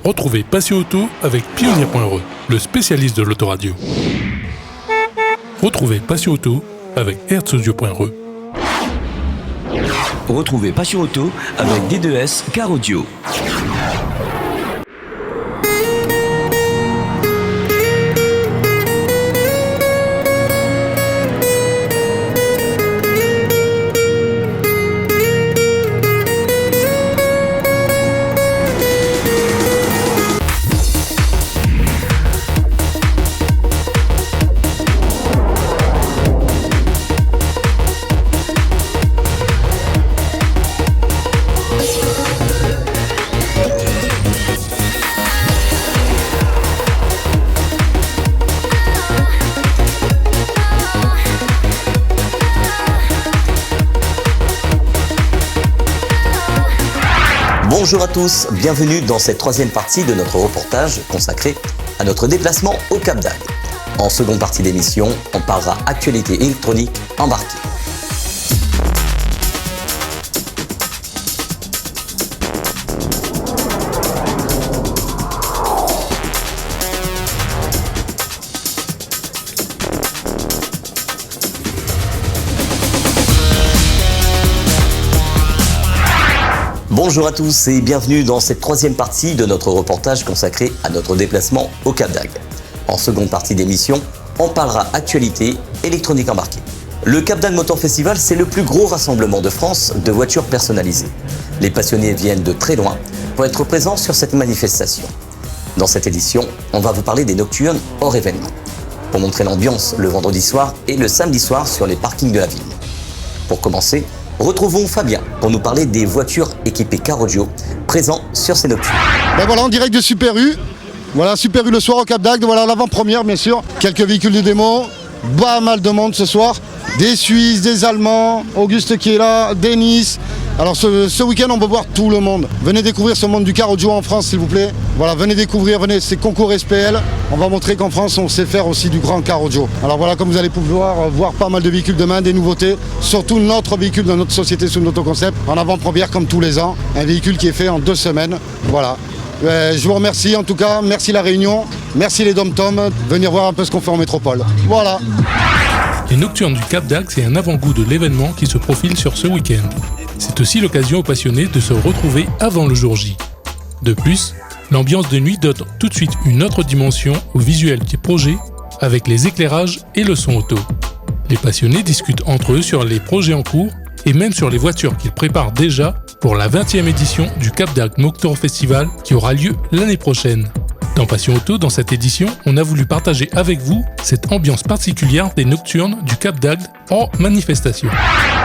Retrouvez Passion Auto avec Pionnier.re, le spécialiste de l'autoradio. Retrouvez Passion Auto avec Herzaudio.re. Retrouvez Passion Auto avec D2S Car Audio. Bonjour à tous, bienvenue dans cette troisième partie de notre reportage consacré à notre déplacement au Cap d'Agde. En seconde partie d'émission, on parlera actualité électronique embarquée. Bonjour à tous et bienvenue dans cette troisième partie de notre reportage consacré à notre déplacement au Cap d'Agde. En seconde partie d'émission, on parlera actualité électronique embarquée. Le Cap d'Agde Motor Festival, c'est le plus gros rassemblement de France de voitures personnalisées. Les passionnés viennent de très loin pour être présents sur cette manifestation. Dans cette édition, on va vous parler des nocturnes hors événement, pour montrer l'ambiance le vendredi soir et le samedi soir sur les parkings de la ville. Pour commencer, retrouvons Fabien pour nous parler des voitures équipées Car Audio présents sur ces nocturnes. Ben voilà, en direct de Super U. Voilà, Super U le soir au Cap d'Agde. Voilà l'avant-première, bien sûr. Quelques véhicules de démo. Pas mal de monde ce soir. Des Suisses, des Allemands, Auguste qui est là, Denis. Alors ce week-end, on peut voir tout le monde. Venez découvrir ce monde du Car Audio en France, s'il vous plaît. Voilà, venez découvrir, c'est concours SPL. On va montrer qu'en France, on sait faire aussi du grand Car Audio. Alors voilà, comme vous allez pouvoir voir pas mal de véhicules demain, des nouveautés. Surtout notre véhicule de notre société sous notre concept. En avant-première, comme tous les ans. Un véhicule qui est fait en 2 semaines. Voilà. Je vous remercie en tout cas. Merci la Réunion. Merci les Dom-Tom. Venir voir un peu ce qu'on fait en métropole. Voilà. Les Nocturnes du Cap d'Agde, c'est un avant-goût de l'événement qui se profile sur ce week-end. C'est aussi l'occasion aux passionnés de se retrouver avant le jour J. De plus, l'ambiance de nuit donne tout de suite une autre dimension au visuel du projet avec les éclairages et le son auto. Les passionnés discutent entre eux sur les projets en cours et même sur les voitures qu'ils préparent déjà pour la 20e édition du Cap d'Agde Motor Festival qui aura lieu l'année prochaine. Dans Passion Auto, dans cette édition, on a voulu partager avec vous cette ambiance particulière des nocturnes du Cap d'Agde en manifestation.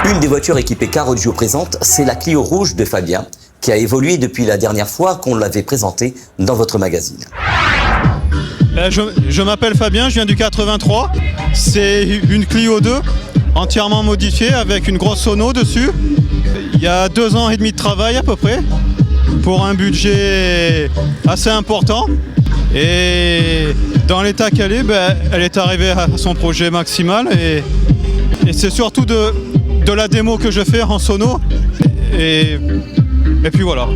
Une des voitures équipées Car Audio présente, c'est la Clio rouge de Fabien, qui a évolué depuis la dernière fois qu'on l'avait présentée dans votre magazine. Je m'appelle Fabien, je viens du 83. C'est une Clio 2, entièrement modifiée avec une grosse sono dessus. Il y a 2 ans et demi de travail à peu près, pour un budget assez important. Et dans l'état qu'elle est, elle est arrivée à son projet maximal. Et c'est surtout de la démo que je fais en sono. Et puis voilà.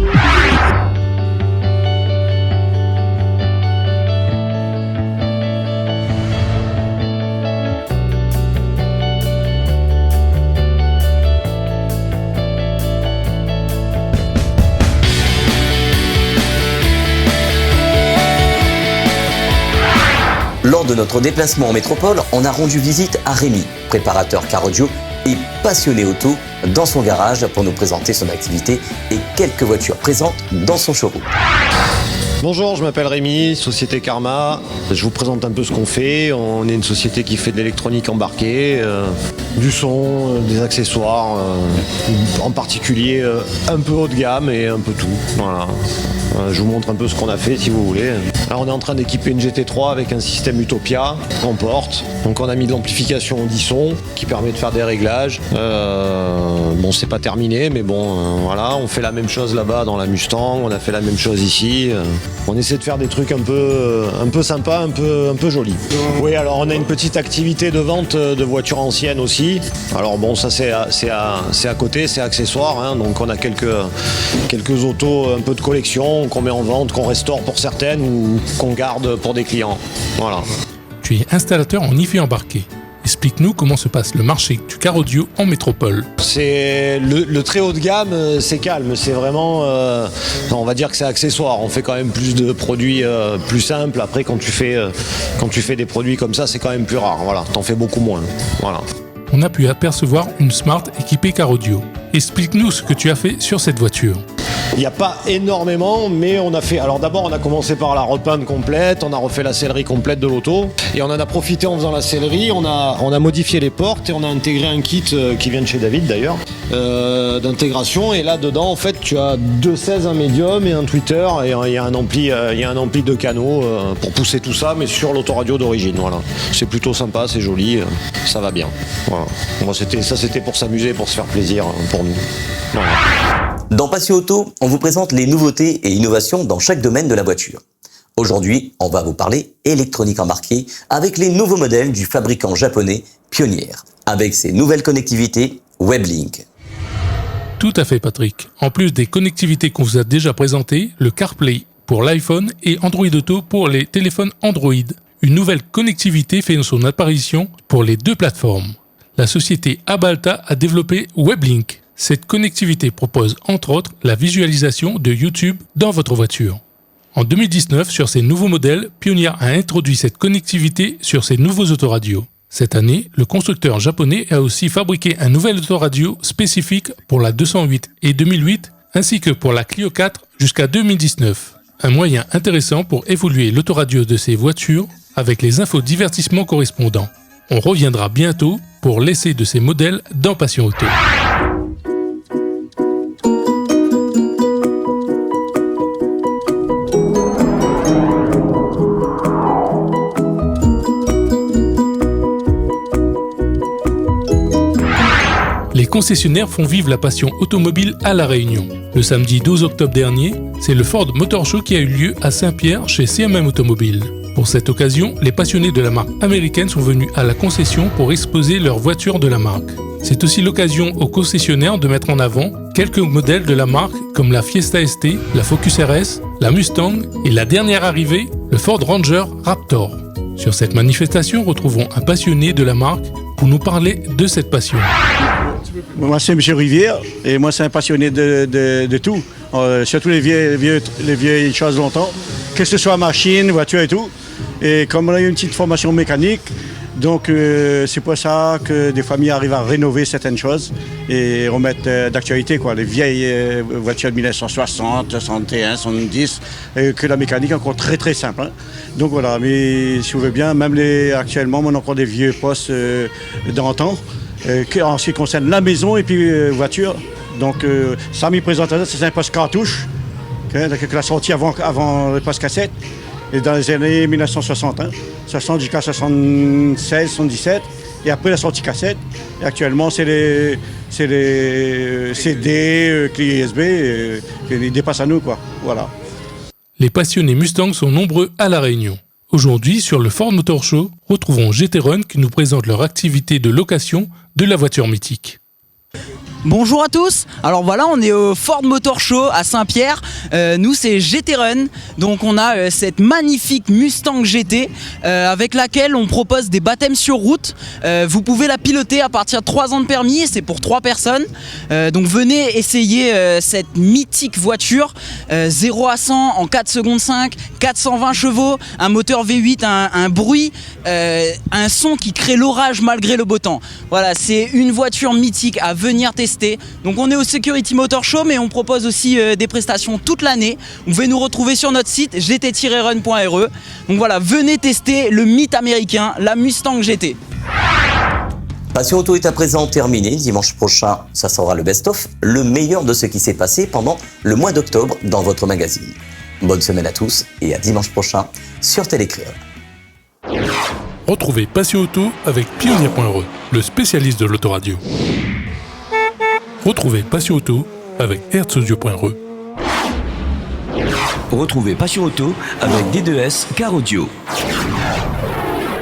Lors de notre déplacement en métropole, on a rendu visite à Rémi, préparateur Car Audio et passionné auto, dans son garage pour nous présenter son activité et quelques voitures présentes dans son showroom. Bonjour, je m'appelle Rémi, société Karma. Je vous présente un peu ce qu'on fait. On est une société qui fait de l'électronique embarquée, du son, des accessoires, en particulier un peu haut de gamme et un peu tout. Voilà. Je vous montre un peu ce qu'on a fait si vous voulez. Alors on est en train d'équiper une GT3 avec un système Utopia qu'on porte. Donc on a mis de l'amplification au 10 sons qui permet de faire des réglages. Bon, c'est pas terminé, mais bon, voilà. On fait la même chose là-bas dans la Mustang, on a fait la même chose ici. On essaie de faire des trucs un peu sympas, un peu jolis. Oui, alors on a une petite activité de vente de voitures anciennes aussi. aussi. Alors bon, ça c'est à côté, c'est accessoire, hein, donc on a quelques autos un peu de collection qu'on met en vente, qu'on restaure pour certaines ou qu'on garde pour des clients. Voilà. Tu es installateur en hi-fi embarqué. Explique-nous comment se passe le marché du car audio en métropole. C'est le très haut de gamme, c'est calme, c'est vraiment, on va dire que c'est accessoire. On fait quand même plus de produits plus simples. Après, quand tu fais des produits comme ça, c'est quand même plus rare. Voilà, t'en fais beaucoup moins. Voilà. On a pu apercevoir une Smart équipée car audio. Explique-nous ce que tu as fait sur cette voiture. Il n'y a pas énormément, mais on a fait... Alors d'abord, on a commencé par la repeinte complète, on a refait la sellerie complète de l'auto, et on en a profité en faisant la sellerie, on a modifié les portes, et on a intégré un kit qui vient de chez David d'ailleurs, d'intégration, et là dedans, en fait, tu as 2 16, un médium et un tweeter, et il y a un ampli de canaux pour pousser tout ça, mais sur l'autoradio d'origine, voilà. C'est plutôt sympa, c'est joli, ça va bien. Voilà. Bon, c'était pour s'amuser, pour se faire plaisir, pour nous. Voilà. Dans Passion Auto, on vous présente les nouveautés et innovations dans chaque domaine de la voiture. Aujourd'hui, on va vous parler électronique embarquée avec les nouveaux modèles du fabricant japonais Pioneer, avec ses nouvelles connectivités WebLink. Tout à fait Patrick. En plus des connectivités qu'on vous a déjà présentées, le CarPlay pour l'iPhone et Android Auto pour les téléphones Android. Une nouvelle connectivité fait son apparition pour les 2 plateformes. La société Abalta a développé WebLink. Cette connectivité propose entre autres la visualisation de YouTube dans votre voiture. En 2019, sur ces nouveaux modèles, Pioneer a introduit cette connectivité sur ses nouveaux autoradios. Cette année, le constructeur japonais a aussi fabriqué un nouvel autoradio spécifique pour la 208 et 2008 ainsi que pour la Clio 4 jusqu'à 2019. Un moyen intéressant pour évoluer l'autoradio de ces voitures avec les infos divertissement correspondants. On reviendra bientôt pour l'essai de ces modèles dans Passion Auto. Les concessionnaires font vivre la passion automobile à La Réunion. Le samedi 12 octobre dernier, c'est le Ford Motor Show qui a eu lieu à Saint-Pierre chez CMM Automobile. Pour cette occasion, les passionnés de la marque américaine sont venus à la concession pour exposer leurs voitures de la marque. C'est aussi l'occasion aux concessionnaires de mettre en avant quelques modèles de la marque comme la Fiesta ST, la Focus RS, la Mustang et la dernière arrivée, le Ford Ranger Raptor. Sur cette manifestation, retrouvons un passionné de la marque pour nous parler de cette passion. Moi, c'est M. Rivière et moi, c'est un passionné de tout. Surtout les vieilles choses longtemps, que ce soit machine, voiture et tout. Et comme on a eu une petite formation mécanique, donc c'est pour ça que des familles arrivent à rénover certaines choses et remettre d'actualité, quoi. Les vieilles voitures de 1960, 61, 70, que la mécanique est encore très très simple. Hein. Donc voilà, mais si vous voulez bien, même actuellement, on a encore des vieux postes d'antan. En ce qui concerne la maison et puis voiture. Donc ça m'y présente, c'est un poste cartouche, que la sortie avant le poste cassette, et dans les années 1960, 60 jusqu'à 76, 77, et après la sortie cassette. Et actuellement c'est les CD, clés USB, ils dépassent à nous, quoi. Voilà. Les passionnés Mustang sont nombreux à La Réunion. Aujourd'hui, sur le Ford Motor Show, retrouvons GT Run qui nous présente leur activité de location de la voiture mythique. Bonjour à tous, alors voilà, on est au Ford Motor Show à Saint-Pierre, nous c'est GT Run, donc on a cette magnifique Mustang GT avec laquelle on propose des baptêmes sur route. Vous pouvez la piloter à partir de 3 ans de permis et c'est pour 3 personnes, donc venez essayer cette mythique voiture, 0 à 100 en 4 secondes 5, 420 chevaux, un moteur V8, un bruit, un son qui crée l'orage malgré le beau temps. Voilà, c'est une voiture mythique à venir tester. Donc on est au Security Motor Show, mais on propose aussi des prestations toute l'année. Vous pouvez nous retrouver sur notre site gt-run.re. Donc voilà, venez tester le mythe américain, la Mustang GT. Passion Auto est à présent terminée. Dimanche prochain, ça sera le best-of, le meilleur de ce qui s'est passé pendant le mois d'octobre dans votre magazine. Bonne semaine à tous et à dimanche prochain sur Télécréole. Retrouvez Passion Auto avec Pioneer.re, le spécialiste de l'autoradio. Retrouvez Passion Auto avec Herzaudio.re. Retrouvez Passion Auto avec D2S Car Audio.